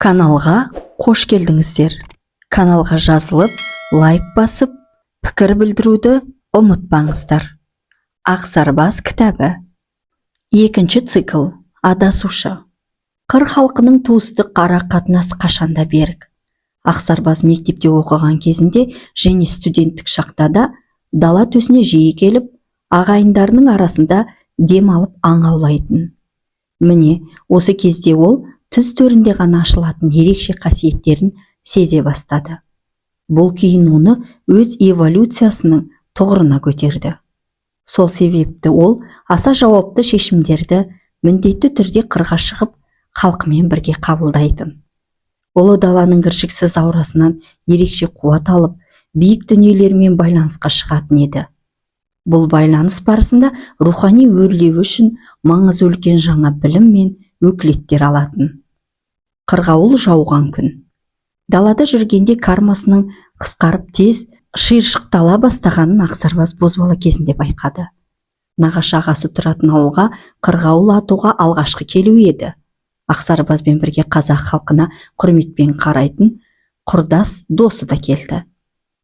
Каналға қош келдіңіздер. Каналға жазылып, лайк басып, пікір білдіруді ұмытпаңыздар. Ақсарбас кітабы. Екінші цикл. Адасушы. Қыр халқының туыстық ара қатынас қашанда берік. Ақсарбас мектепте оқыған кезінде және студенттік шақта да дала төсіне жиі келіп, ағайындарының арасында дем алып аң аулайтын. Міне, осы кезде ол түз төрінде ғана ашылатын ерекше қасиеттерін сезе бастады. Бұл кейін оны өз эволюциясының тұғырына көтерді. Сол себепті ол аса жауапты шешімдерді міндетті түрде қырға шығып, халқымен бірге қабылдайтын. Ұлы даланың кіршіксіз аурасынан ерекше қуат алып, биік дүниелермен байланысқа шығатын еді. Бұл байланыс барысында рухани өрлеу үшін маңызы үлкен жаңа білім мен өкілеттер алатын. Қырғауыл жауған күн. Далада жүргенде кармасының қысқарып тез шиыршықтала бастағанын Ақсарбас бозбала кезінде байқады. Нағашы ағасы тұратын ауылға қырғауыл атуға алғашқы келу еді. Ақсарбаспен бірге қазақ халқына құрметпен қарайтын құрдас досы да келді.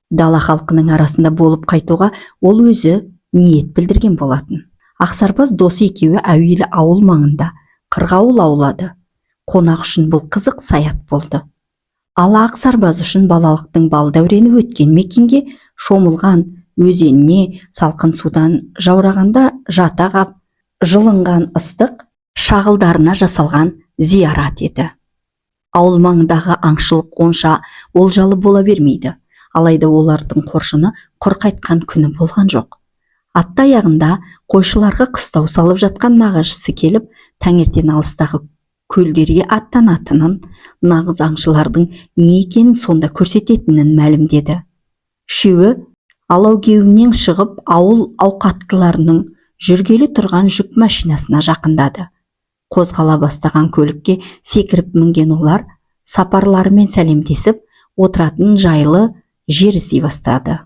Дала халқының арасында болып қайтуға ол өзі ниет білдірген болатын. Ақсарбас досы екеуі әуелі ауыл маңында қырғауыл аулады. Қонақ үшін бұл қызық саят болды. Ал Ақсарбас үшін балалықтың бал дәурені өткен мекенге шомылған, өзеніне салқын судан жаурағанда жата қап, жылынған ыстық шағылдарына жасалған зиярат еді. Ауыл маңындағы аңшылық онша олжалы бола бермейді. Алайда олардың қоржыны құр қайтқан күні болған жоқ. Атты аяғында қойшыларға қыстау салып жатқан нағашысы келіп, таңертең алыстағы көлдерге аттанатынын, нағыз аңшылардың не екенін сонда көрсететінін мәлімдеді. Үшеуі алаугеуімнен шығып, ауыл ауқаттыларының жүргелі тұрған жүк машинасына жақындады. Қозғала бастаған көлікке секіріп мінген олар сапарларымен сәлемдесіп, отыратын жайлы жер іздей бастады.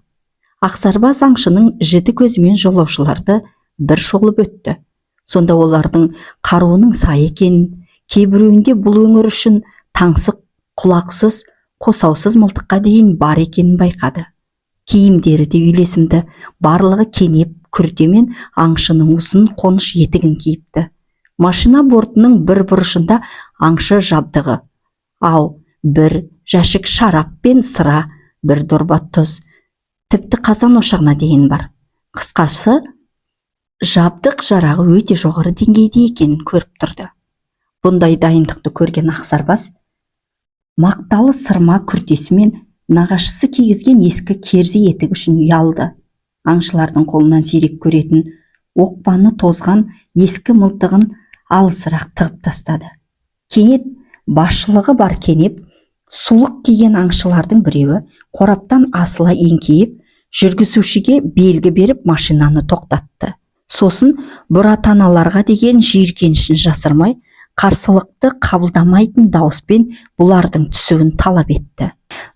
Ақсарбас аңшының жіті көзімен жолаушыларды бір шолып өтті. Сонда олардың қаруының сай екенін, кейбіреуінде бұл өңір үшін таңсық, құлақсыз, қосаусыз мылтыққа дейін бар екенін байқады. Киімдері де үйлесімді, барлығы кенеп, күрте мен аңшының ұзын қоныш етігін киіпті. Машина бортының бір бұрышында аңшы жабдығы. Бір жәшік шарап пен сыра, бір дорба тұз, тіпті қазан ошағына дейін бар. Қысқасы, жабдық жарағы өте жоғары деңгейде екенін көріп тұрды. Бұндай дайындықты көрген Ақсарбас мақталы сырма күртесі мен нағашысы кигізген ескі керзі етік үшін ұялды. Аңшылардың қолынан сирек көретін оқпаны тозған ескі мылтығын алысырақ тығып тастады. Кенет басшылығы бар кенеп, сулық киген аңшылардың біреуі қораптан асыла еңкейіп, жүргізушіге белгі беріп машинаны тоқтатты. Сосын бұратаналарға деген жиіркенішін жасырмай, қарсылықты қабылдамайтын дауыспен бұлардың түсуін талап етті.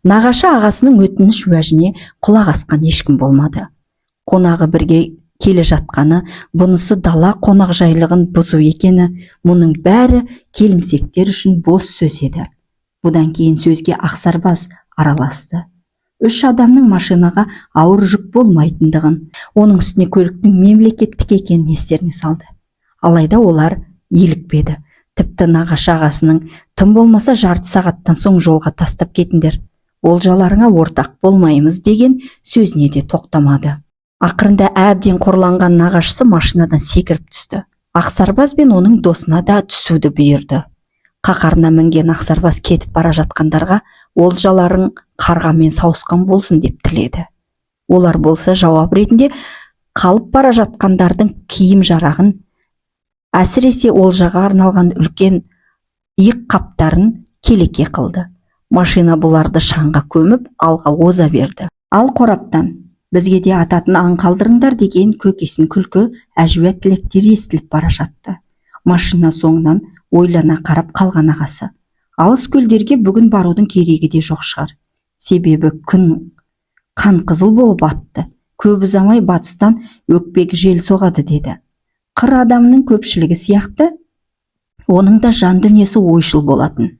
Нағашы ағасының өтініш уәжіне құлақ асқан ешкім болмады. Қонағы бірге келе жатқаны, бұнысы дала қонақжайлығын бұзу екені, мұның бәрі келімсектер үшін бос сөз еді. Бұдан кейін сөзге Ақсарбас араласты. 3 адамның машинаға ауыр жүк болмайтындығын, оның үстіне көліктің мемлекеттік екенін естеріне салды. Алайда олар елікпеді. Тіпті нағашы ағасының тым болмаса жарты сағаттан соң жолға тастап кетіңдер, олжаларыңа ортақ болмаймыз деген сөзіне де тоқтамады. Ақырында әбден қорланған нағашысы машинадан секіріп түсті. Ақсарбас пен оның досына да түсуді бұйырды. Қақарына мінген Ақсарбас кетіп бара жатқандарға олжаларың қарғамен сауысқан болсын деп тіледі. Олар болса жауап ретінде қалып бара жатқандардың киім жарағын, әсіресе олжаға арналған үлкен иық қаптарын келеке қылды. Машина бұларды шаңға көміп, алға оза берді. Ал қораптан бізге де ататын аң қалдырыңдар деген көкесін күлкі, әжуа тілектер естіліп бара жатты. Машина соңынан ойлана қарап қалған ағасы. Алыс көлдерге бүгін барудың керегі де жоқ шығар. Себебі күн қан қызыл болып атты. Көп ұзамай батыстан өкпек жел соғады деді. Қыр адамның көпшілігі сияқты, оның да жан дүниесі ойшыл болатын.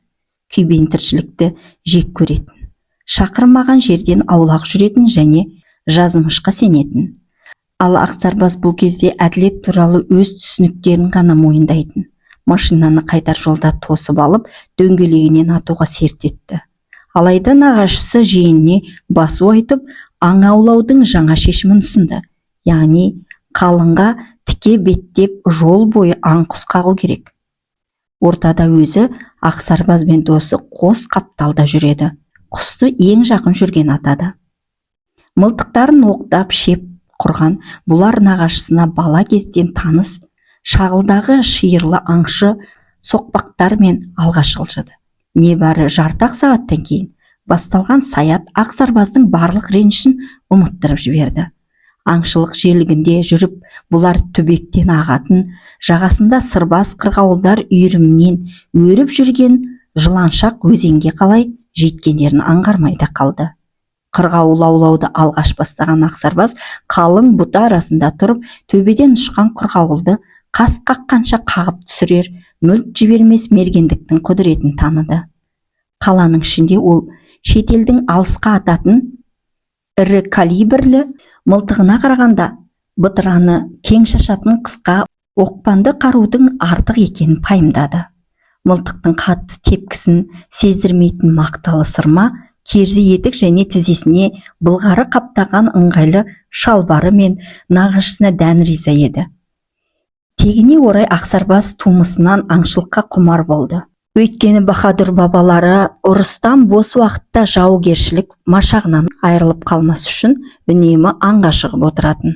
күйбең тіршілікті жек көретін, шақырмаған жерден аулақ жүретін және жазмышқа сенетін. Ал Ақсарбас бұл кезде әділет туралы өз түсініктерін ғана мойындайтын. Машинаны қайтар жолда тосып алып, дөңгелегінен атуға серт етті. Алайда нағашысы жиеніне басу айтып, аң аулаудың жаңа шешімін ұсынды. Яғни қалыңға тіке беттеп жол бойы аң құс қағу керек. Ортада өзі Ақсарбас бен досы қос қапталда жүреді. Құсты ең жақын жүрген атады. Мылтықтарын оқтап шеп құрған бұлар нағашысына бала кезден таныс шағылдағы шиырлы аңшы соқпақтармен алға жылжыды. Небәрі жартақ сағаттан кейін басталған саят Ақсарбастың барлық ренішін ұмыттырып жіберді. Аңшылық жерлігінде жүріп, бұлар түбектен ағатын, жағасында сырбаз қырғауылдар үйірімнен өріп жүрген жыланшақ өзенге қалай жеткендерін аңғармай да қалды. Қырғауыл аулауды алғаш бастаған Ақсарбас қалың бұта арасында тұрып, төбеден ұшқан қырғауылды қас қаққанша қағып түсірер, мүлт жібермес мергендіктің құдіретін таныды. Қаланың ішінде ол шетелдің алысқа ататын ірі калибрлі мылтығына қарағанда бытыраны кең шашатын қысқа оқпанды қарудың артық екенін пайымдады. Мылтықтың қатты тепкісін сездірмейтін мақталы сырма, керзі етік және тізесіне былғары қаптаған ыңғайлы шалбары мен нағашысына дән риза еді. Тегіне орай Ақсарбас тумысынан аңшылыққа құмар болды. Өйткені баһадүр бабалары ұрыстан бос уақытта жаугершілік машағынан айырылып қалмас үшін үнемі аңға шығып отыратын.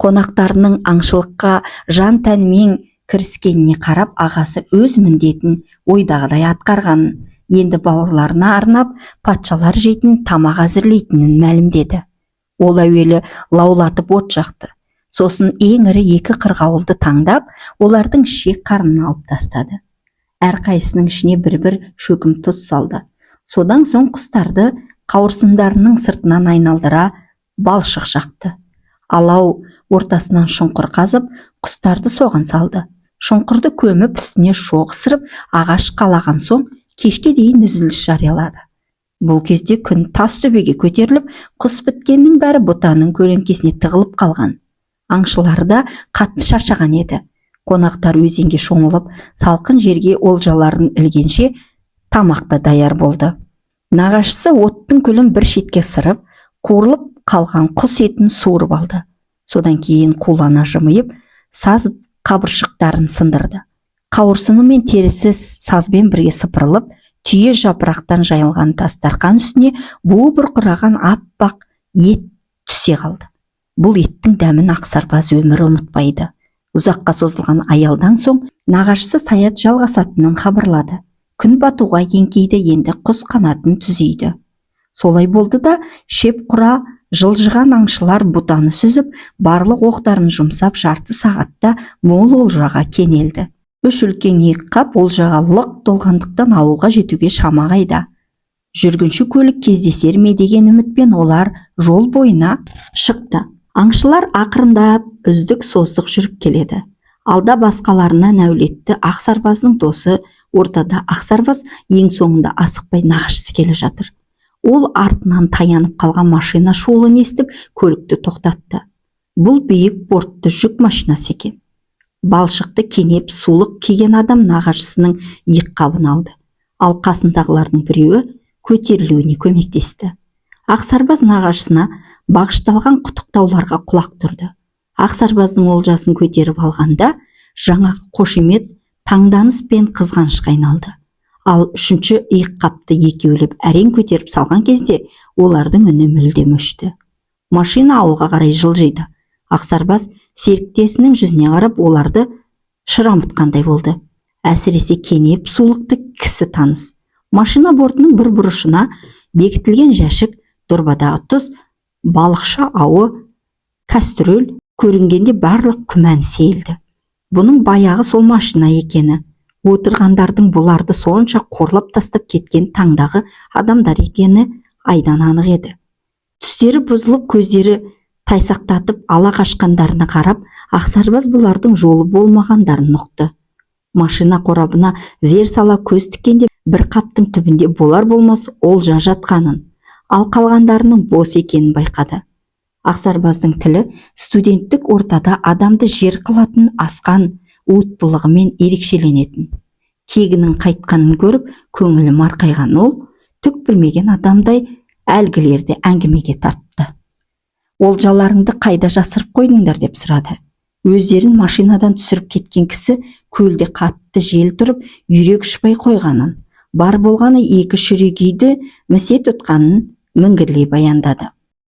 Қонақтарының аңшылыққа жан тәнімен кіріскеніне қарап, ағасы өз міндетін ойдағыдай атқарғанын, енді бауырларына арнап патшалар жейтін тамақ әзірлейтінін мәлімдеді. Ол әуелі лаулатып от жақты. Сосын ең ірі 2 қырғауылды таңдап, олардың шек қарнын алып тастады. Әрқайсының ішіне бір-бір шөкім тұз салды. Содан соң құстарды қауырсындарының сыртынан айналдыра балшық жақты. Алау ортасынан шұңқыр қазып, құстарды соған салды. Шұңқырды көміп, үстіне шоқ сырып, ағаш қалаған соң кешке дейін үзіліс жариялады. Бұл кезде күн тас төбеге көтеріліп, құс біткеннің бәрі бұтаның көлеңкесіне тығылып қалған. Аңшылар да қатты шаршаған еді. Қонақтар өзенге шомылып, салқын жерге олжаларын ілгенше тамақта даяр болды. Нағашысы оттың күлін бір шетке сырып, қуырылып қалған құс етін суырып алды. Содан кейін қулана жымиып, саз қабыршықтарын сындырды. Қауырсыны мен терісі сазбен бірге сыпырылып, түйе жапырақтан жайылған дастархан үстіне буы бұрқыраған аппақ ет түсе қалды. Бұл еттің дәмін Ақсарбас өмірі ұмытпайды. Ұзаққа созылған аялдан соң нағашысы саят жалғасатынын хабарлады. Күн батуға еңкейді, енді құс қанатын түзейді. Солай болды да шеп құра жылжыған аңшылар бұтаны сүзіп, барлық оқтарын жұмсап, жарты сағатта мол олжаға кенелді. 3 үлкен 2 қап олжаға лық толғандықтан ауылға жетуге шама қайда. Жүргінші көлік кездесер ме деген үмітпен олар жол бойына шықты. Аңшылар ақырындап үздік создық жүріп келеді. Алда басқаларына нәулетті Ақсарбаздың досы, ортада Ақсарбас, ең соңында асықпай нағашысы келе жатыр. Ол артынан таянып қалған машина шуылын естіп, көлікті тоқтатты. Бұл биік бортты жүк машинасы екен. Балшықты кенеп сулық киген адам нағашысының иыққабын алды. Ал қасындағылардың біреуі көтерілуіне көмектесті. Ақсарбас нағашысына бағышталған құттықтауларға құлақ тұрды. Ақсарбаздың олжасын көтеріп алғанда, жаңағы қошемет таңданыс пен қызғанышқа айналды. Ал 3-ші иыққапты екеулеп әрең көтеріп салған кезде олардың үні мүлдем өшті. Машина ауылға қарай жылжиды. Ақсарбас серіктесінің жүзіне қарап оларды шырамытқандай болды. Әсіресе кенеп сулықты кісі таныс. Машина бортының бір бұрышына бекітілген жәшік, дорбадағы тұз, балықша ауы, кәстрөл көрінгенде барлық күмән сейілді. Бұның баяғы сол машина екені, отырғандардың бұларды сонша қорлап тастап кеткен таңдағы адамдар екені айдан анық еді. Түстері бұзылып, көздері тайсақтатып ала қашқандарына қарап, Ақсарбас бұлардың жолы болмағандарын ұқты. Машина қорабына зер сала көз тіккенде бір қаптың түбінде болар болмас олжа жатқанын, ал қалғандарының бос екенін байқады. Ақсарбаздың тілі студенттік ортада адамды жер қылатын асқан уыттылығымен ерекшеленетін. Кегінің қайтқанын көріп, көңілі марқайған ол, түк білмеген адамдай әлгілерді әңгімеге тартты. Олжаларыңды қайда жасырып қойдыңдар деп сұрады. Өздерін машинадан түсіріп кеткен кісі көлде қатты жел тұрып, үйрек ұшпай қойғанын, бар болғаны 2 шүрегейді місе тұтқанын міңгірлей баяндады.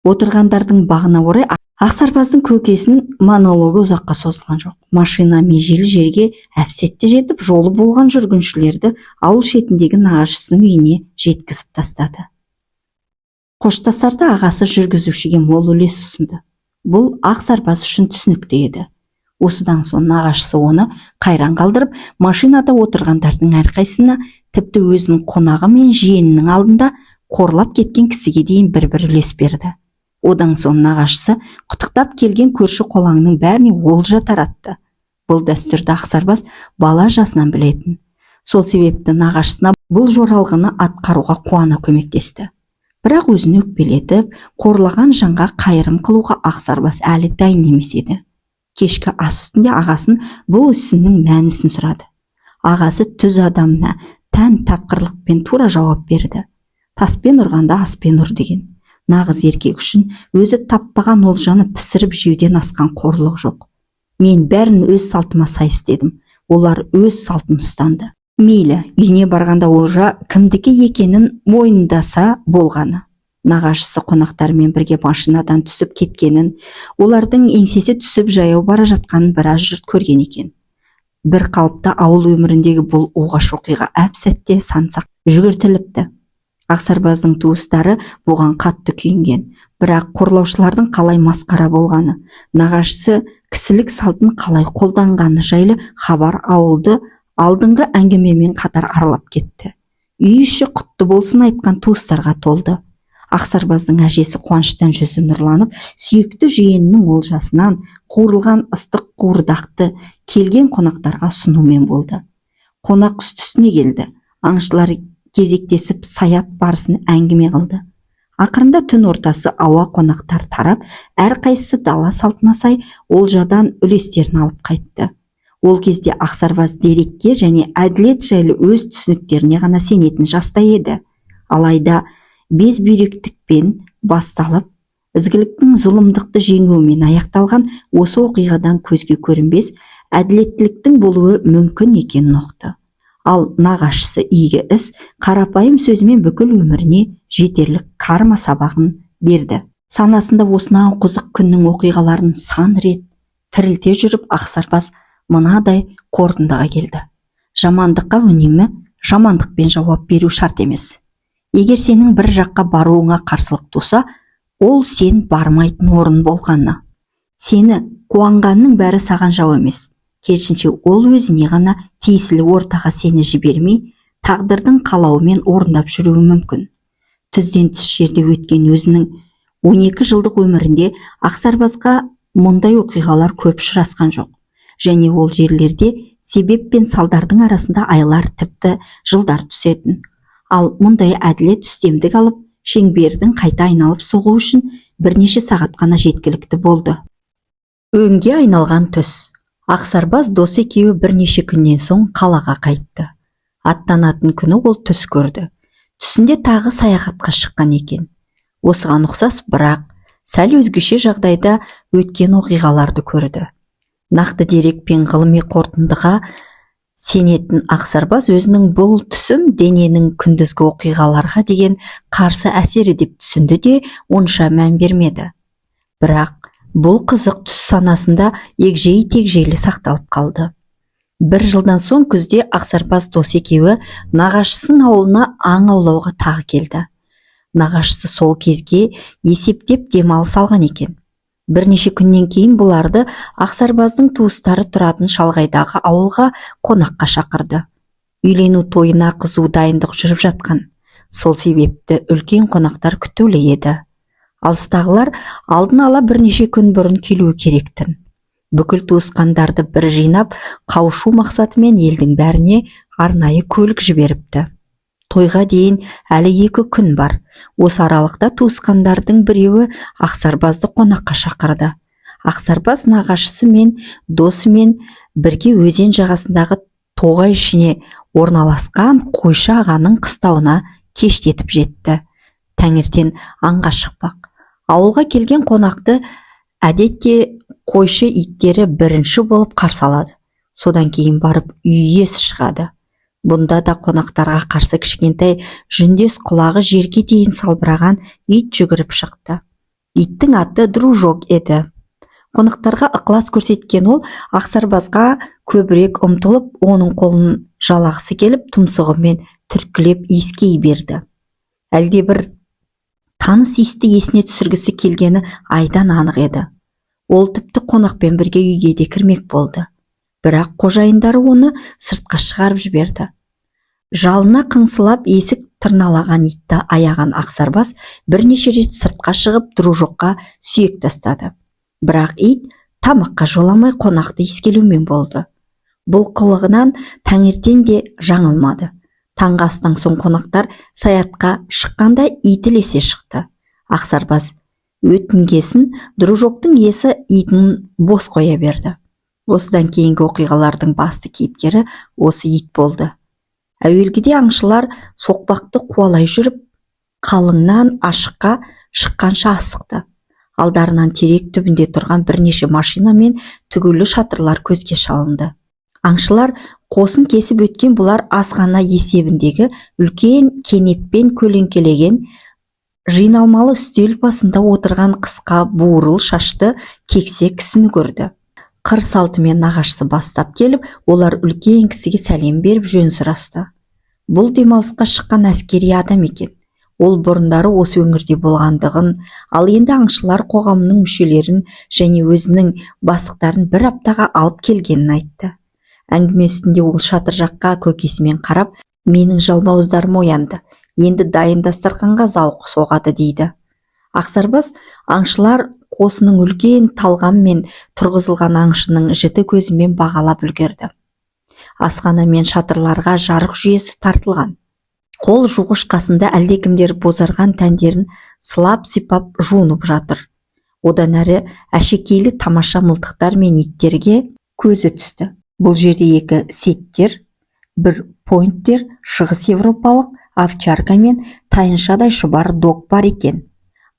Отырғандардың бағына орай Ақсарбаздың көкесін монологы ұзаққа созылған жоқ. Машина межелі жерге әпсетте жетіп, жолы болған жүргіншілерді ауыл шетіндегі нағашысының үйіне жеткізіп тастады. Қоштасарда ағасы жүргізушіге мол үлес ұсынды. Бұл Ақсарбаз үшін түсінікті еді. Осыдан соң нағашысы оны қайран қалдырып, машинада отырғандардың әрқайсына, тіпті өзінің қонағы мен жиенінің алдында қорлап кеткен кісіге дейін бір-бір үлес берді. Одан соң нағашысы құттықтап келген көрші қолаңның бәріне олжа таратты. Бұл дәстүрді Ақсарбаз бала жасынан білетін. Сол себепті нағашысына бұл жоралғыны атқаруға қуана көмектесті. Бірақ өзін өкпелетіп, қорлаған жанға қайырым қылуға Ақсарбаз әлі дайын емес еді. Кешкі ас үстінде ағасын бұл ісінің мәнісін сұрады. Ағасы түз адамына тән тапқырлықпен тура жауап берді. Таспен ұрғанда аспен ұр деген. Нағыз еркек үшін өзі таппаған олжаны пісіріп жеуден асқан қорлық жоқ. Мен бәрін өз салтыма сай істедім. Олар өз салтын ұстанды. Мейлі, үйіне барғанда олжа кімдікі екенін мойындаса болғаны. Нағашысы қонақтармен бірге машинадан түсіп кеткенін, олардың еңсесі түсіп жаяу бара жатқанын біраз жұрт көрген екен. Бір қалыпта ауыл өміріндегі бұл оғаш оқиға әп-сәтте сансақ жүгіртіліпті. Ақсарбаздың туыстары бұған қатты күйінген, бірақ қорлаушылардың қалай масқара болғаны, нағашысы кісілік салтын қалай қолданғаны жайлы хабар ауылды алдыңғы әңгімемен қатар аралап кетті. Үй іші құтты болсын айтқан туыстарға толды. Ақсарбаздың әжесі қуаныштан жүзі нұрланып, сүйікті жиенінің олжасынан қуырылған ыстық қуырдақты келген қонақтарға сұнумен болды. Қонақ үсті-үстіне келді. Аңшылар кезектесіп саят барысын әңгіме қылды. Ақырында түн ортасы ауа қонақтар тарап, әрқайсысы дала салтына сай олжадан үлестерін алып қайтты. Ол кезде Ақсарбаз дерекке және әділет жайлы өз түсініктеріне ғана сенетін жаста еді. Алайда без бүйректікпен басталып, ізгіліктің зұлымдықты жеңуімен аяқталған осы оқиғадан көзге көрінбес әділеттіліктің болуы мүмкін екенін ұқты. Ал нағашысы игі іс қарапайым сөзімен бүкіл өміріне жетерлік карма сабағын берді. Санасында осынау қызық күннің оқиғаларын сан рет тірілте жүріп, Ақсарбаз мынадай қорытындыға келді. Жамандыққа үнемі жамандықпен жауап беру шарт емес. Егер сенің бір жаққа баруыңа қарсылық туса, ол сен бармайтын орын болғаны. Сені қуанғанның бәрі саған жау емес. Керісінше ол өзіне ғана тиесілі ортаға сені жібермей, тағдырдың қалауымен орындап жүруі мүмкін. Түзден түс жерде өткен өзінің 12 жылдық өмірінде Ақсарбазға мұндай оқиғалар көп ұшырасқан жоқ. Және ол жерлерде себеп пен салдардың арасында айлар тіпті жылдар түсетін. Ал мұндай әділет үстемдік алып, шеңбердің қайта айналып соғу үшін бірнеше сағат қана жеткілікті болды. Өңге айналған түс. Ақсарбаз дос екеуі бірнеше күннен соң қалаға қайтты. Аттанатын күні ол түс көрді. Түсінде тағы саяхатқа шыққан екен. Осыған ұқсас, бірақ сәл өзгеше жағдайда өткен оқиғаларды көрді. Нақты дерек пен ғылыми қорытындыға сенетін Ақсарбаз өзінің бұл түсін дененің күндізгі оқиғаларға деген қарсы әсері деп түсінді де онша мән бермеді. Бірақ бұл қызық түс санасында егжей-тегжейлі сақталып қалды. Бір жылдан соң күзде Ақсарбаз дос екеуі нағашысының ауылына аң аулауға тағы келді. Нағашысы сол кезге есептеп демалыс алған екен. Бірнеше күннен кейін бұларды Ақсарбаздың туыстары тұратын шалғайдағы ауылға қонаққа шақырды. Үйлену тойына қызу дайындық жүріп жатқан. Сол себепті үлкен қонақтар күтулі еді. Алыстағылар алдын ала бірнеше күн бұрын келуі керектін. Бүкіл туысқандарды бір жинап, қауышу мақсатымен елдің бәріне арнайы көлік жіберіпті. Тойға дейін әлі 2 күн бар. Осы аралықта туысқандардың біреуі Ақсарбазды қонаққа шақырды. Ақсарбаз нағашысы мен досымен бірге өзен жағасындағы тоғай ішіне орналасқан қойшы ағаның қыстауына кештетіп жетті. Таңертең аңға шықпақ. Ауылға келген қонақты әдетте қойшы иттері бірінші болып қарсы алады. Содан кейін барып үй иесі шығады. Бұнда да қонақтарға қарсы кішкентай жүндес құлағы жерге дейін салбыраған ит жүгіріп шықты. Иттің аты Дружок еді. Қонақтарға ықылас көрсеткен ол Ақсарбазға көбірек ұмтылып, оның қолын жалағысы келіп, тұмсығымен түрткілеп иіскей берді. Әлде бір таныс иісті есіне түсіргісі келгені айдан анық еді. Ол тіпті қонақпен бірге үйге де кірмек болды. Бірақ қожайындары оны сыртқа шығарып жіберді. Жалына қыңсылап есік тырналаған итті аяған Ақсарбаз бірнеше рет сыртқа шығып Дружокқа сүйек тастады. Бірақ ит тамаққа жоламай қонақты иіскелеумен болды. Бұл қылығынан таңертең де жаңылмады. Таңғы астан соң қонақтар саятқа шыққанда ит ілесе шықты. Ақсарбаз өтінгесін Дружоктың иесі итін бос қоя берді. Осыдан кейінгі оқиғалардың басты кейіпкері осы ит болды. Әуелгіде аңшылар соқпақты қуалай жүріп, қалыңнан ашыққа шыққанша асықты. Алдарынан терек түбінде тұрған бірнеше машина мен түгелі шатырлар көзге шалынды. Аңшылар қосын кесіп өткен бұлар асхана есебіндегі үлкен кенеппен көлеңкелеген жиналмалы үстел басында отырған қысқа буырыл шашты кексе кісіні көрді. Қыр салтымен нағашысы бастап келіп, олар үлкен кісіге сәлем беріп жөн сұрасты. Бұл демалысқа шыққан әскери адам екен. Ол бұрындары осы өңірде болғандығын, ал енді аңшылар қоғамының мүшелерін және өзінің бастықтарын бір аптаға алып келгенін айтты. Әңгіме үстінде ол шатыр жаққа көкесімен қарап, менің жалмауыздарым оянды. Енді дайын дастарханға зауқы соғады дейді. Ақсарбаз аңшылар қосының үлкен талғаммен тұрғызылған аңшының жіті көзімен бағалап үлгерді. Асхана мен шатырларға жарық жүйесі тартылған. Қол жуғыш қасында әлдекімдер бозарған тәндерін сылап-сипап жуынып жатыр. Одан әрі әшекейлі тамаша мылтықтар мен иттерге көзі түсті. Бұл жерде 2 сеттер, 1 пойнттер, шығыс европалық овчарка мен тайыншадай шұбар дог бар екен.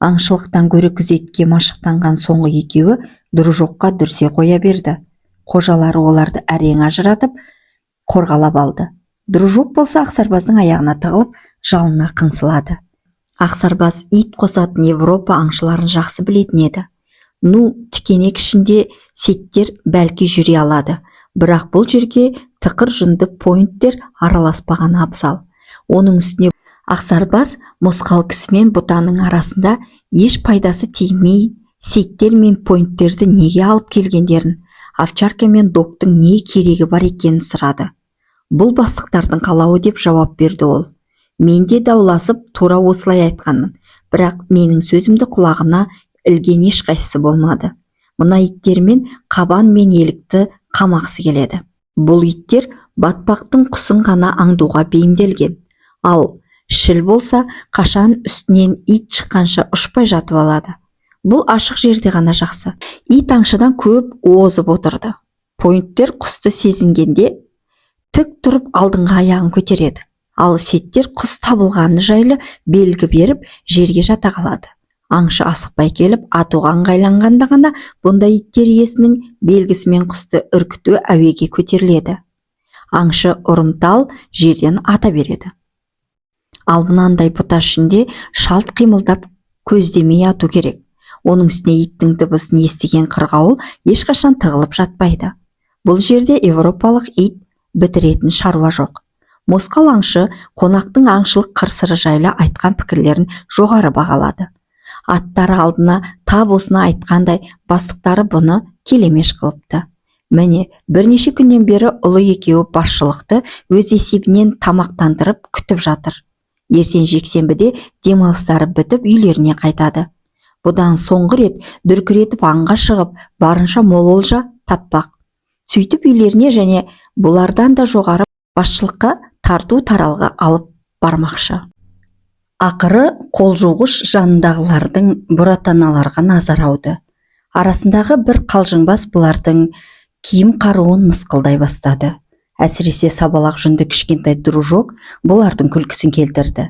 Аңшылықтан гөрі күзетке машықтанған соңғы екеуі Дружокқа дүрсе қоя берді. Қожалары оларды әрең ажыратып қорғалап алды. Дружок болса Ақсарбаздың аяғына тығылып, жалына қыңсылады. Ақсарбаз ит қосатын Европа аңшыларын жақсы білетін еді. Тікенек ішінде сеттер бәлки жүре алады, бірақ бұл жерге тықыр жүнді пойнттер араласпаған абзал. Оның үстіне Ақсарбаз мосқал кісімен бұтаның арасында еш пайдасы тимей, сеттер мен пойнттерді неге алып келгендерін, овчарка мен доктың не керегі бар екенін сұрады. Бұл бастықтардың қалауы деп жауап берді ол. Мен де дауласып тура осылай айтқанмын, бірақ менің сөзімді құлағына ілген ешқайсысы болмады. Мына иттермен қабан мен елікті қамақсы келеді. Бұл иттер батпақтың құсын ғана аңдуға бейімделген. Ал шіл болса, қашан үстінен ит шыққанша ұшпай жатып алады. Бұл ашық жерде ғана жақсы. Ит аңшыдан көп озып отырды. Пойнттер құсты сезінгенде тік тұрып алдыңғы аяғын көтереді. Ал сеттер құс табылғаны жайлы белгі беріп жерге жата қалады. Аңшы асықпай келіп атуға ыңғайланғанда ғана бұндай иттер иесінің белгісімен құсты үркіту әуеге көтеріледі. Аңшы ұрымтал жерден ата береді. Ал мынандай бұта ішінде шалт қимылдап көздемей ату керек. Оның үстіне иттің дыбысын естіген қырғауыл ешқашан тығылып жатпайды. Бұл жерде европалық ит бітіретін шаруа жоқ. Мосқал аңшы қонақтың аңшылық қыр-сыры жайлы айтқан пікірлерін жоғары бағалады. Аттары алдына тап осыны айтқандай, бастықтары бұны келемеш қылыпты. Міне, бірнеше күннен бері ұлы екеуі басшылықты өз есебінен тамақтандырып күтіп жатыр. Ертең жексенбіде демалыстары бітіп үйлеріне қайтады. Бұдан соңғы рет дүркіретіп аңға шығып, барынша мол олжа таппақ. Сөйтіп үйлеріне және бұлардан да жоғары басшылыққа тарту таралғы алып бармақшы. Ақыры қол жуғыш жанындағылардың бұратаналарға назар ауды. Арасындағы бір қалжыңбас бұлардың киім қаруын мысқылдай бастады. Әсіресе сабалақ жүнді кішкентай дружок бұлардың күлкісін келтірді.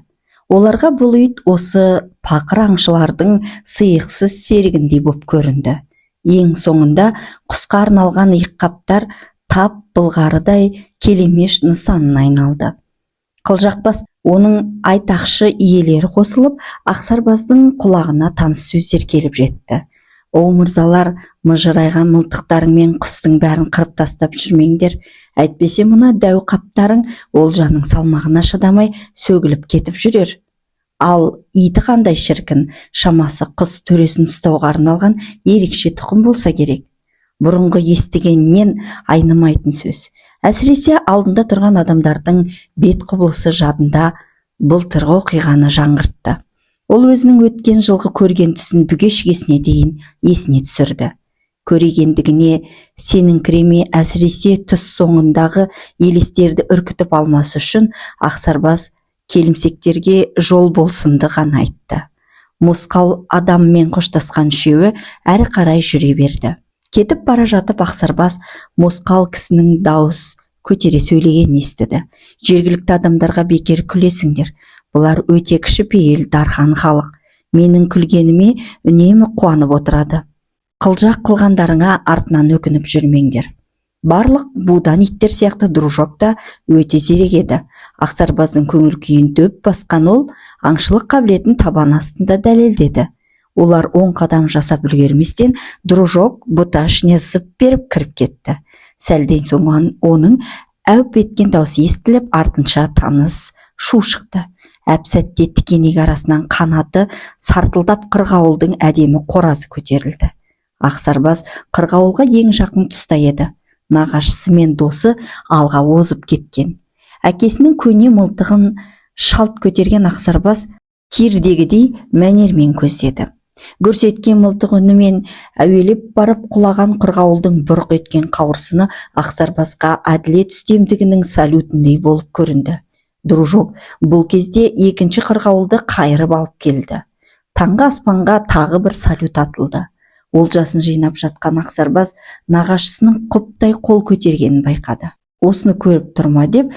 Оларға бұл ит осы пақыр аңшылардың сыйықсыз серігіндей боп көрінді. Ең соңында құсқа арналған иыққаптар тап былғарыдай келемеш нысанына айналды. Қылжақбас оның айтақшы иелері қосылып, Ақсарбаздың құлағына таныс сөздер келіп жетті. О мырзалар, мыжырайған мылтықтарыңмен құстың бәрін қырып тастап жүрмеңдер. Әйтпесе мына дәу қаптарың олжаның салмағына шыдамай сөгіліп кетіп жүрер. Ал иті қандай шіркін, шамасы құс төресін ұстауға арналған ерекше тұқым болса керек. Бұрынғы естігеннен айнымайтын сөз. Әсіресе алдында тұрған адамдардың бет құбылысы жадында былтырғы оқиғаны жаңғыртты. Ол өзінің өткен жылғы көрген түсін бүге-шігесіне дейін есіне түсірді. Көрегендігіне сеніңкіреме, әсіресе түс соңындағы елестерді үркітіп алмасы үшін Ақсарбас келімсектерге жол болсынды ғана айтты. Мосқал адаммен қоштасқан үшеуі әрі қарай жүре берді. Кетіп бара жатып Ақсарбас мосқал кісінің дауыс көтере сөйлеген естіді. Жергілікті адамдарға бекер күлесіңдер. Бұлар өте кішіпейіл дархан халық. Менің күлгеніме үнемі қуанып отырады. Қылжақ қылғандарыңа артынан өкініп жүрмеңдер. Барлық будан иттер сияқты дружок та өте зерек еді. Ақсарбаздың көңіл күйін дөп басқан ол аңшылық қабілетін табан астында дәлелдеді. Олар 10 қадам жасап үлгерместен дружок бұта ішіне зып беріп кіріп кетті. Сәлден соң оның әуп еткен даусы естіліп, артынша таныс шу шықты. Әп-сәтте тікенек арасынан қанаты сартылдап қырғауылдың әдемі қоразы көтерілді. Ақсарбас қырғауылға ең жақын тұста еді. Нағашысы мен досы алға озып кеткен. Әкесінің көне мылтығын шалт көтерген Ақсарбас тирдегідей мәнермен көздеді. Гүрс еткен мылтық үнімен әуелеп барып құлаған қырғауылдың бұрқ еткен қауырсыны Ақсарбасқа әділет үстемдігінің салютіндей болып көрінді. Дружок бұл кезде екінші қырғауылды қайырып алып келді. Таңғы аспанға тағы бір салют атылды. Олжасын жинап жатқан Ақсарбас нағашысының құптай қол көтергенін байқады. Осыны көріп тұрма деп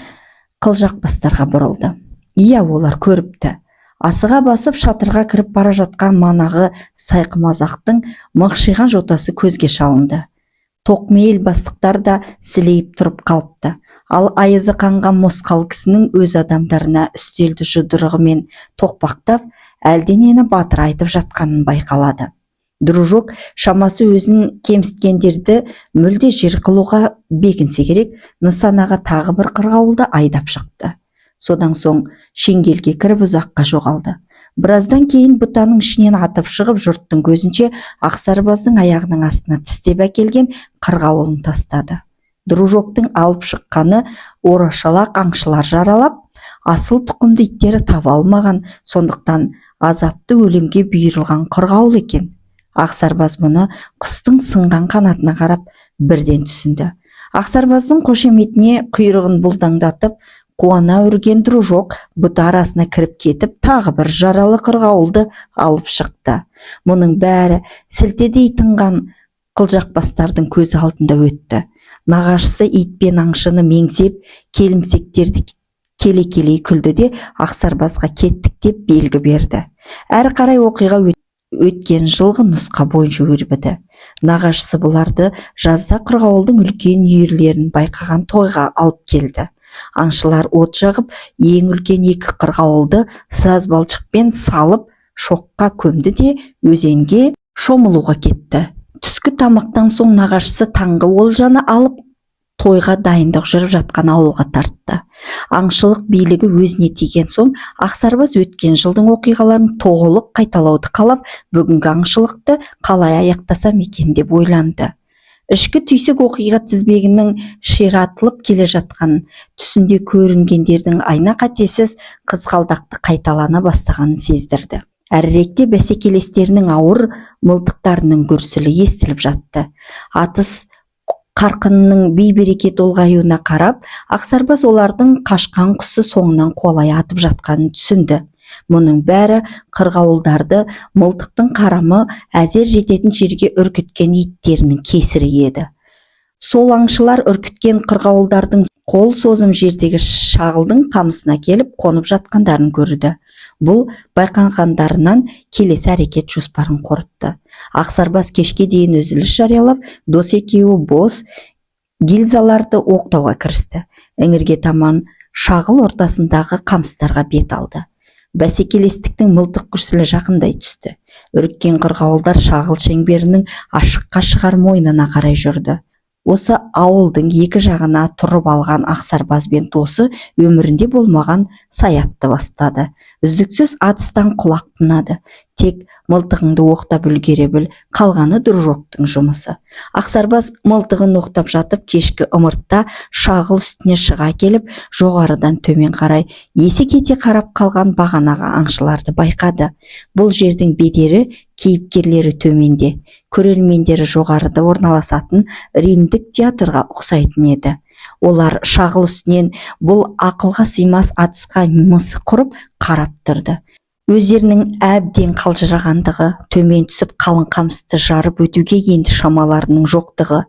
Қылжақбастарға бұрылды. Иә, олар көріпті. Асыға басып шатырға кіріп бара жатқан манағы сайқымазақтың мықшиған жотасы көзге шалынды. Тоқмейіл бастықтар да сілейіп тұрып қалыпты. Ал айызы қанған мосқал кісінің өз адамдарына үстелді жұдырығымен тоқпақтап, әлденені батыр айтып жатқанын байқалады. Дружок шамасы өзін кемсіткендерді мүлде жер қылуға бекінсе керек, нысанаға тағы бір қырғауылды айдап шықты. Содан соң шеңгелге кіріп ұзаққа жоғалды. Біраздан кейін бұтаның ішінен атып шығып, жұрттың көзінше Ақсарбаздың аяғының астына тістеп әкелген қырғауылын тастады. Дружоктың алып шыққаны орашалақ аңшылар жаралап, асыл тұқымды иттері таба алмаған, сондықтан азапты өлімге бұйырылған қырғауыл екен. Ақсарбаз мұны құстың сынған қанатына қарап бірден түсінді. Ақсарбаздың қошеметіне құйрығын бұлдаңдатып, қуана үрген дружок бұта арасына кіріп кетіп, тағы бір жаралы қырғауылды алып шықты. Мұның бәрі сілтедей тынған Қылжақбастардың көз алдында өтті. Нағашысы итпен аңшыны меңзеп, келімсектерді келе-келей күлді де Ақсарбазға кеттік деп белгі берді. Әрі қарай оқиға өткен жылғы нұсқа бойынша өрбіді. Нағашысы бұларды жазда қырғауылдың үлкен үйірлерін байқаған тойға алып келді. Аңшылар от жағып, ең үлкен 2 қырғауылды саз балшықпен салып шоққа көмді де өзенге шомылуға кетті. Түскі тамақтан соң нағашысы таңғы олжаны алып тойға дайындық жүріп жатқан ауылға тартты. Аңшылық билігі өзіне тиген соң Ақсарбаз өткен жылдың оқиғаларын толық қайталауды қалап, бүгінгі аңшылықты қалай аяқтасам екен деп ойланды. Ішкі түйсік оқиға тізбегінің ширатылып келе жатқан түсінде көрінгендердің айна қатесіз қызғалдақты қайталана бастағанын сездірді. Әріректе бәсекелестерінің ауыр мылтықтарының гүрсілі естіліп жатты. Атыс Қарқынның бей-берекет ұлғаюына қарап, Ақсарбас олардың қашқан құсы соңынан қолай атып жатқанын түсінді. Мұның бәрі қырғауылдарды мылтықтың қарамы әзер жететін жерге үркіткен иттерінің кесірі еді. Сол аңшылар үркіткен қырғауылдардың қол созым жердегі шағылдың қамысына келіп қонып жатқандарын көрді. Бұл байқанғандарынан келесі әрекет жоспарын қорытты. Ақсарбас кешке дейін үзіліс жариялап, дос екеуі бос гильзаларды оқтауға кірісті. Іңірге таман шағыл ортасындағы қамыстарға бет алды. Бәсекелестіктің мылтық күрсілі жақындай түсті. Үріккен қырғауылдар шағыл шеңберінің ашыққа шығар мойнына қарай жүрді. Осы ауылдың екі жағына тұрып алған Ақсарбас бен досы өмірінде болмаған саятты бастады. Үздіксіз атыстан құлақ тынады. Тек мылтығыңды оқтап үлгере біл, қалғаны дружоктың жұмысы. Ақсарбас мылтығын оқтап жатып, кешкі ымыртта шағыл үстіне шыға келіп, жоғарыдан төмен қарай есі кете қарап қалған бағанағы аңшыларды байқады. Бұл жердің бедері кейіпкерлері төменде, көрермендері жоғарыда орналасатын римдік театрға ұқсайтын еді. Олар шағыл үстінен бұл ақылға сыймас атысқа мысық құрып қарап тұрды. Өздерінің әбден қалжырағандығы, төмен түсіп қалың қамысты жарып өтуге енді шамаларының жоқтығы,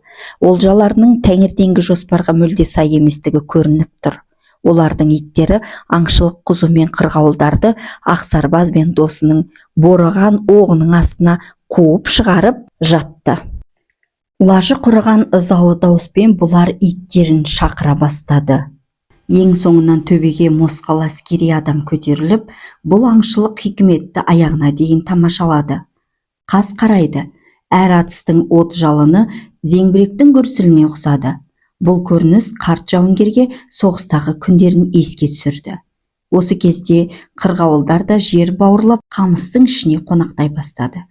олжаларының таңертеңгі жоспарға мүлде сай еместігі көрініп тұр. Олардың иттері аңшылық қызу мен қырғауылдарды Ақсарбас бен досының бораған оғының астына қуып шығарып жатты. Лажы құрыған ызалы дауыспен бұлар иттерін шақыра бастады. Ең соңынан төбеге мосқал әскери адам көтеріліп, бұл аңшылық хикметті аяғына дейін тамашалады. Қас қарайды, әр атыстың от жалыны зеңбіректің гүрсіліне ұқсады. Бұл көрініс қарт жауынгерге соғыстағы күндерін еске түсірді. Осы кезде қырғауылдар да жер бауырлап қамыстың ішіне қонақтай бастады.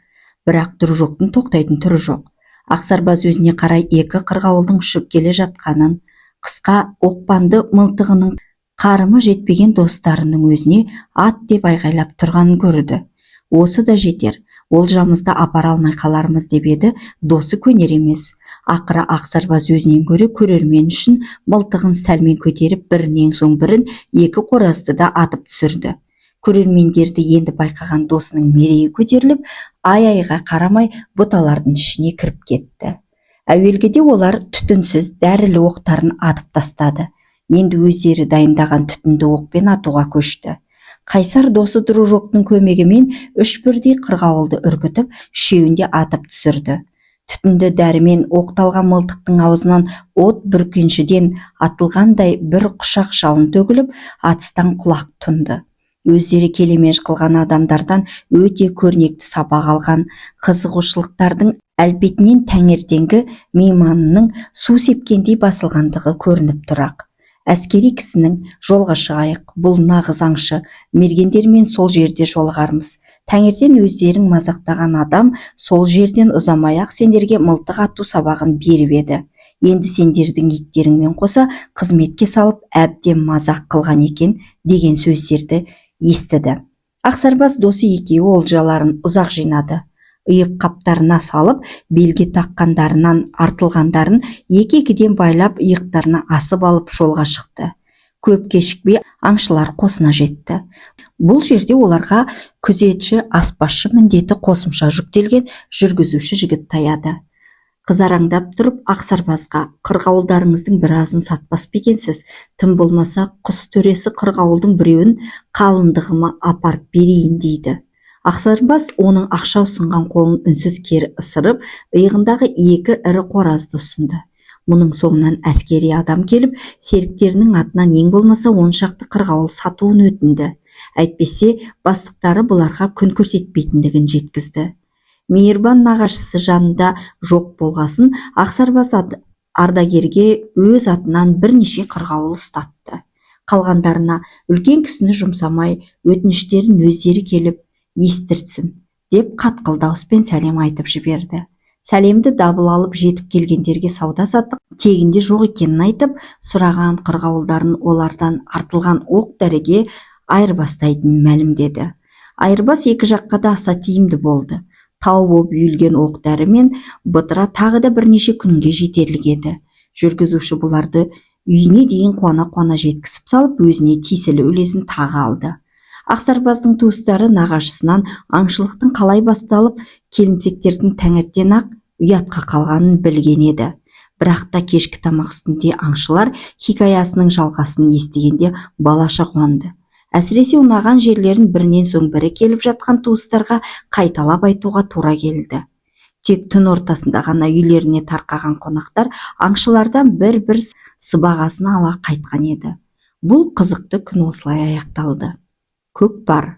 Бірақ дружоктың тоқтайтын түрі жоқ. Ақсарбас өзіне қарай екі қырғауылдың ұшып келе жатқанын, қысқа оқпанды мылтығының қарымы жетпеген достарының өзіне ат деп айғайлап тұрғанын көрді. Осы да жетер, олжамызды апара алмай қалармыз деп еді, досы көнер емес. Ақыры Ақсарбас өзінен гөрі көрермен үшін мылтығын сәлмен көтеріп, бірінен соң бірін екі қоразды да атып түсірді. Көрермендерді енді байқаған досының мерейі көтеріліп, ай-айға қарамай бұталардың ішіне кіріп кетті. Әуелгіде олар түтінсіз дәрілі оқтарын атып тастады. Енді өздері дайындаған түтінді оқпен атуға көшті. Қайсар досы дружоктың көмегімен үш бірдей қырғауылды үркітіп, үшеуінде атып түсірді. Түтінді дәрімен оқталған мылтықтың аузынан от бүркеншіден атылғандай бір құшақ жалын төгіліп, атыстан құлақ тұнды. Өздері келемеж қылған адамдардан өте көрнекті сабақ алған қызығушылықтардың әлпетінен таңертеңгі мейманының су сепкендей басылғандығы көрініп тұрақ. Әскери кісінің жолға шығайық, бұл нағыз аңшы, мергендермен сол жерде жолығармыз. Таңертең өздерің мазақтаған адам сол жерден ұзамай-ақ сендерге мылтық ату сабағын беріп еді. Енді сендердің иттеріңмен қоса қызметке салып әбден мазақ қылған екен деген сөздерді естіді. Ақсарбас досы екеуі олжаларын ұзақ жинады. Иып қаптарына салып, белге таққандарынан артылғандарын екі-екіден байлап, иықтарына асып алып жолға шықты. Көп кешікпей аңшылар қосына жетті. Бұл жерде оларға күзетші, аспазшы міндеті қосымша жүктелген жүргізуші жігіт таяды. Қызараңдап тұрып Ақсарбасқа: қырғауылдарыңыздың біразын сатпас екенсіз, тым болмаса құс төресі қырғауылдың біреуін қалыңдығыма апарып берейін дейді. Ақсарбас оның ақша ұсынған қолын үнсіз кері ысырып, иығындағы екі ірі қоразды ұсынды. Мұның соңынан әскери адам келіп, серіктерінің атынан ең болмаса 10 шақты қырғауыл сатуын өтінді. Әйтпесе, бастықтары бұларға күн көрсетпейтіндігін жеткізді. Мейірбан нағашысы жанында жоқ болғасын, Ақсарбас ардагерге өз атынан бірнеше қырғауыл ұстатты. Қалғандарына үлкен кісіні жұмсамай, өтініштерін өздері келіп естіртсін деп қатқыл дауыспен сәлем айтып жіберді. Сәлемді дабыл алып жетіп келгендерге сауда-саттық тегінде жоқ екенін айтып, сұраған қырғауылдарын олардан артылған оқ дәріге айырбастайтынын мәлімдеді. Айырбас екі жаққа да аса тиімді болды. Тау боп үйілген оқ дәрі мен бытыра тағы да бірнеше күнге жетерлік еді. Жүргізуші бұларды үйіне дейін қуана-қуана жеткізіп салып, өзіне тиесілі үлесін тағы алды. Ақсарбаздың туыстары нағашысынан аңшылықтың қалай басталып, келіншектердің таңертең-ақ ұятқа қалғанын білген еді. Бірақ та кешкі тамақ үстінде аңшылар хикаясының жалғасын естігенде балаша қуанды. Әсіресе ұнаған жерлерін бірінен соң бірі келіп жатқан туыстарға қайталап айтуға тура келді. Тек түн ортасында ғана үйлеріне тарқаған қонақтар аңшылардан бір-бір сыбағасын ала қайтқан еді. Бұл қызықты күн осылай аяқталды. Көкпар.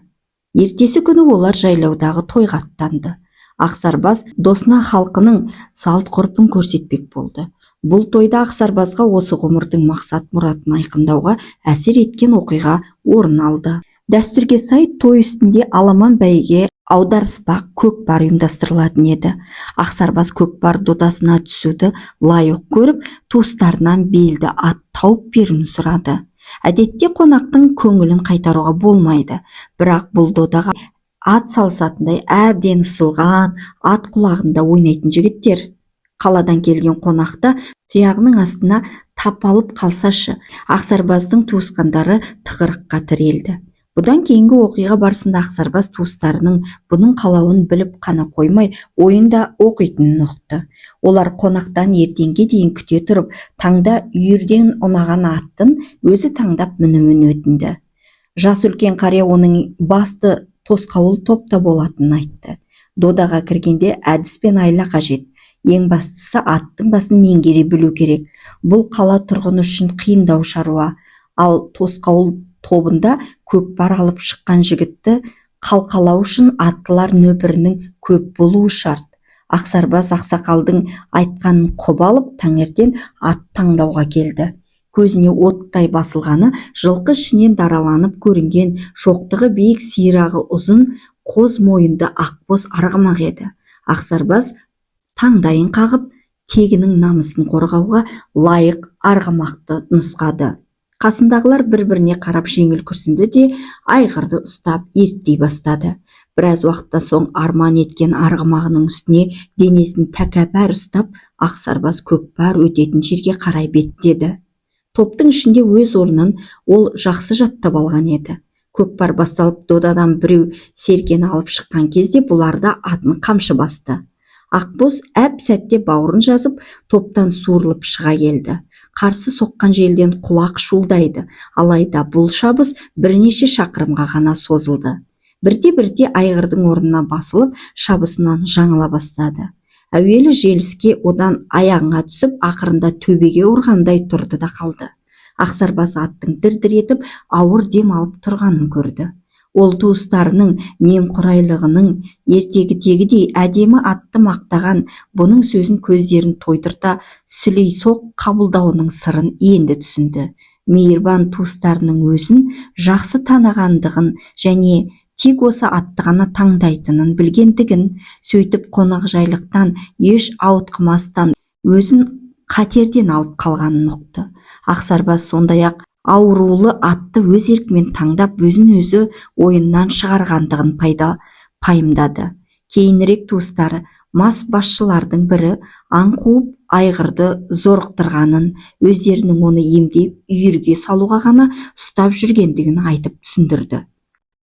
Ертесі күні олар жайлаудағы тойға аттанды. Ақсарбас досына халқының салт ғұрпын көрсетпек болды. Бұл тойда Ақсарбасқа осы ғұмырдың мақсат мұратын айқындауға әсер еткен оқиға орын алды. Дәстүрге сай той үстінде аламан бәйге аударыспақ көкпар ұйымдастырылатын еді. Ақсарбас көкпар додасына түсуді лайық көріп, туыстарынан белді ат тауып беруін сұрады. Әдетте қонақтың көңілін қайтаруға болмайды, бірақ бұл додаға ат салысатындай әбден ысылған, ат құлағында ойнайтын жігіттер. Қаладан келген қонақта тұяғының астына тап алып қалсашы, Ақсарбаздың туысқандары тығырыққа тірелді. Бұдан кейінгі оқиға барысында Ақсарбас туыстарының бұның қалауын біліп қана қоймай, ойында оқитынын ұқты. Олар қонақтан ертеңге дейін күте тұрып, таңда үйірден ұнаған аттың өзі таңдап мінуін өтінді. Жас үлкен қария оның басты тосқауыл топта болатынын айтты. Додаға кіргенде әдіс пен айла қажет. Ең бастысы аттың басын меңгере білу керек. Бұл қала тұрғыны үшін қиындау шаруа. Ал тосқауыл тобында көкпар алып шыққан жігітті қалқалау үшін аттылар нөпірінің көп болуы шарт. Ақсарбас ақсақалдың айтқанын құп алып, таңертең ат таңдауға келді. Көзіне оттай басылғаны жылқы ішінен дараланып көрінген шоқтығы биік сирағы ұзын қоз мойынды ақбоз арғымақ еді. Ақсарбас таңдайын қағып, тегінің намысын қорғауға лайық арғымақты нұсқады. Қасындағылар бір-біріне қарап жеңіл күрсінді де айғырды ұстап ерттей бастады. Біраз уақытта соң арман еткен арғымағының үстіне денесін тәкәппар ұстап, Ақсарбас көкпар өтетін жерге қарай беттеді. Топтың ішінде өз орнын ол жақсы жаттап алған еді. Көкпар басталып, додадан біреу серкені алып шыққан кезде бұларда атын қамшы басты. Ақбоз әп сәтте бауырын жазып, топтан суырылып шыға келді. Қарсы соққан желден құлақ шулдайды, алайда бұл шабыс бірнеше шақырымға ғана созылды. Бірте-бірте айғырдың орнына басылып, шабысынан жаңыла бастады. Әуелі желіске, одан аяғына түсіп, ақырында төбеге ұрғандай тұрды да қалды. Ақсарбас аттың дір-дір етіп, ауыр дем алып тұрғанын көрді. Ол туыстарының немқұрайлығының ертегідегідей әдемі атты мақтаған бұның сөзін көздерін тойдырта сүлей соқ қабылдауының сырын енді түсінді. Мейірбан туыстарының өзін жақсы танығандығын және тек осы атты ғана таңдайтынын білгендігін, сөйтіп қонақжайлықтан еш ауытқымастан өзін қатерден алып қалғанын ұқты. Ақсарбас сондай-ақ аурулы атты өз еркімен таңдап, өзін өзі ойыннан шығарғандығын пайымдады. Кейінірек туыстары мас басшылардың бірі аң қуып айғырды зорықтырғанын, өздерінің оны емдеп үйірге салуға ғана ұстап жүргендігін айтып түсіндірді.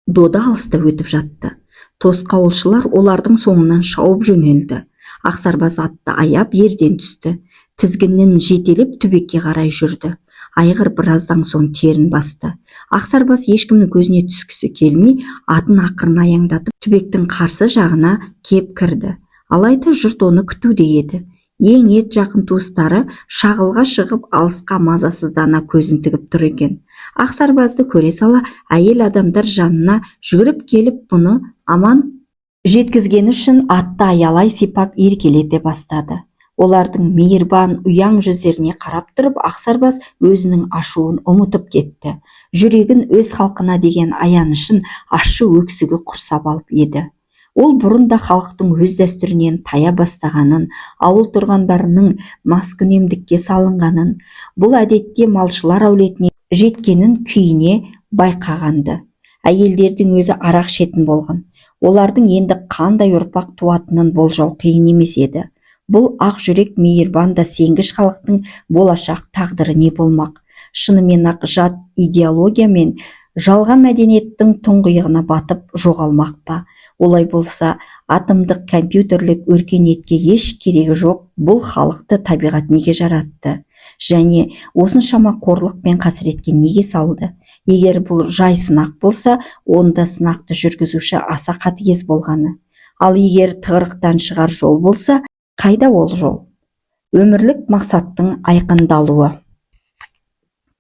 Дода алыста өтіп жатты. Тосқауылшылар олардың соңынан шауып жөнелді. Ақсарбас атты аяп ерден түсті. Тізгінін жетелеп түбекке қарай жүрді. Айғыр біраздан соң терін басты. Ақсарбас ешкімнің көзіне түскісі келмей, атын ақырын аяңдатып, түбектің қарсы жағына кеп кірді. Алайда жұрт оны күтуде еді. Ең ет жақын туыстары шағылға шығып, алысқа мазасыздана көзін тігіп тұр екен. Ақсарбазды көре сала, әйел адамдар жанына жүгіріп келіп, бұны аман жеткізгені үшін атты аялай сипап еркелете бастады. Олардың мейірбан ұяң жүздеріне қарап тұрып, Ақсарбас өзінің ашуын ұмытып кетті. Жүрегін өз халқына деген аянышын ащы өксігі құрсап алып еді. Ол бұрын да халықтың өз дәстүрінен тая бастағанын, ауыл тұрғандарының маскүнемдікке салынғанын, бұл әдетте малшылар әулетіне жеткенін күйіне байқағанды. Әйелдердің өзі арақ ішетін болған. Олардың енді қандай ұрпақ туатынын болжау қиын емес еді. Бұл ақ жүрек мейірбан да сенгіш халықтың болашақ тағдыры не болмақ? Шынымен ақ жат идеология мен жалған мәдениеттің тұңғиығына батып жоғалмақ па? Олай болса, атомдық компьютерлік өркениетке еш керегі жоқ. Бұл халықты табиғат неге жаратты? Және осыншама қорлық пен қасіретке неге салды? Егер бұл жай сынақ болса, онда сынақты жүргізуші аса қатыгез болғаны. Ал егер тығырықтан шығар жол болса, қайда ол жол? Өмірлік мақсаттың айқындалуы.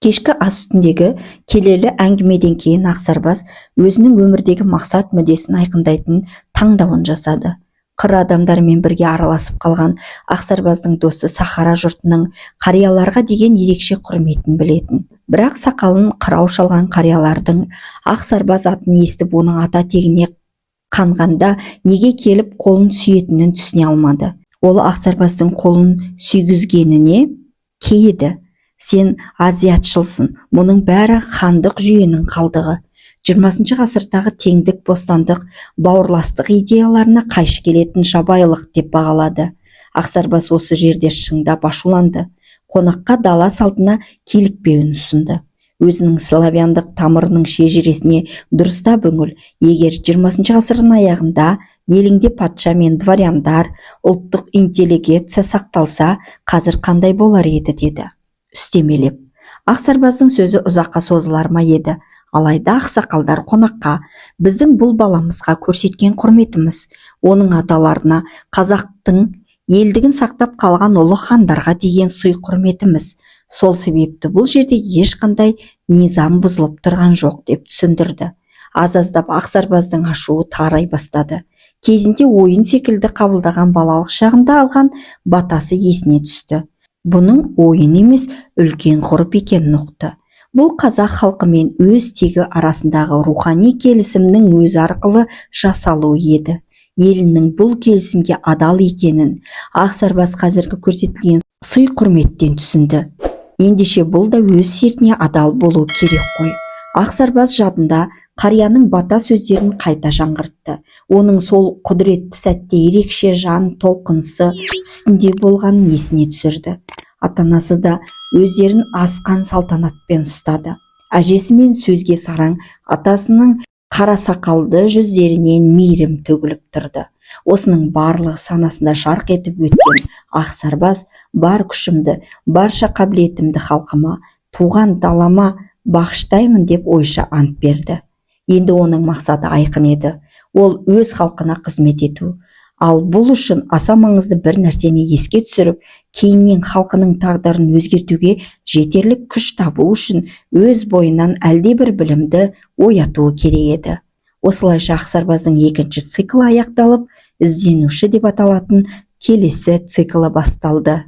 Кешкі ас үстіндегі келелі әңгімеден кейін Ақсарбас өзінің өмірдегі мақсат мүддесін айқындайтын таңдауын жасады. Қыр адамдармен бірге араласып қалған Ақсарбаздың досы Сахара жұртының қарияларға деген ерекше құрметін білетін. Бірақ сақалын қырау шалған қариялардың Ақсарбас атын естіп оның ата тегіне қанғанда неге келіп қолын сүйетінін түсіне алмады. Ол Ақсарбастың қолын сүйгізгеніне кейіді. Сен азиатшылсың, мұның бәрі хандық жүйенің қалдығы. 20 ғасырдағы теңдік, бостандық, бауырластық идеяларына қайшы келетін жабайылық деп бағалады. Ақсарбас осы жерде шыңдап ашуланды. Қонаққа дала салтына килікпеуін ұсынды. Өзінің славяндық тамырының шежіресіне дұрыстап үңіл. Егер 20 ғасырдың аяғында еліңде патша мен дворяндар, ұлттық интеллигенция сақталса, қазір қандай болар еді, деді үстемелеп. Ақсарбаздың сөзі ұзаққа созылар ма еді? Алайда ақсақалдар қонаққа біздің бұл баламызға көрсеткен құрметіміз, оның аталарына, қазақтың елдігін сақтап қалған ұлы хандарға деген сый құрметіміз. Сол себепті бұл жерде ешқандай низам бұзылып тұрған жоқ деп түсіндірді. Аз-аздап Ақсарбаздың ашуы тарай бастады. Кезінде ойын секілді қабылдаған балалық шағында алған батасы есіне түсті. Бұның ойын емес, үлкен ғұрып екенін ұқты. Бұл қазақ халқымен өз тегі арасындағы рухани келісімнің өзі арқылы жасалуы еді. Елінің бұл келісімге адал екенін Ақсарбас қазіргі көрсетілген сый құрметтен түсінді. Ендеше бұл да өз сертіне адал болу керек қой. Ақсарбас жадында қарияның бата сөздерін қайта жаңғыртты. Оның сол құдіретті сәтте ерекше жан толқынысы үстінде болғанын есіне түсірді. Ата-анасы да өздерін асқан салтанатпен ұстады. Әжесімен сөзге сараң, атасының қара сақалды жүздерінен мейірім төгіліп тұрды. Осының барлығы санасында жарқ етіп өткен Ақсарбас бар күшімді, барша қабілетімді халқыма, туған далама бағыштаймын деп ойша ант берді. Енді оның мақсаты айқын еді. Ол өз халқына қызмет ету. Ал бұл үшін аса маңызды бір нәрсені еске түсіріп, кейіннен халқының тағдырын өзгертуге жетерлік күш табу үшін өз бойынан әлдебір білімді оятуы керек еді. Осылайша Ақсарбаздың екінші циклы аяқталып, ізденуші деп аталатын келесі циклы басталды.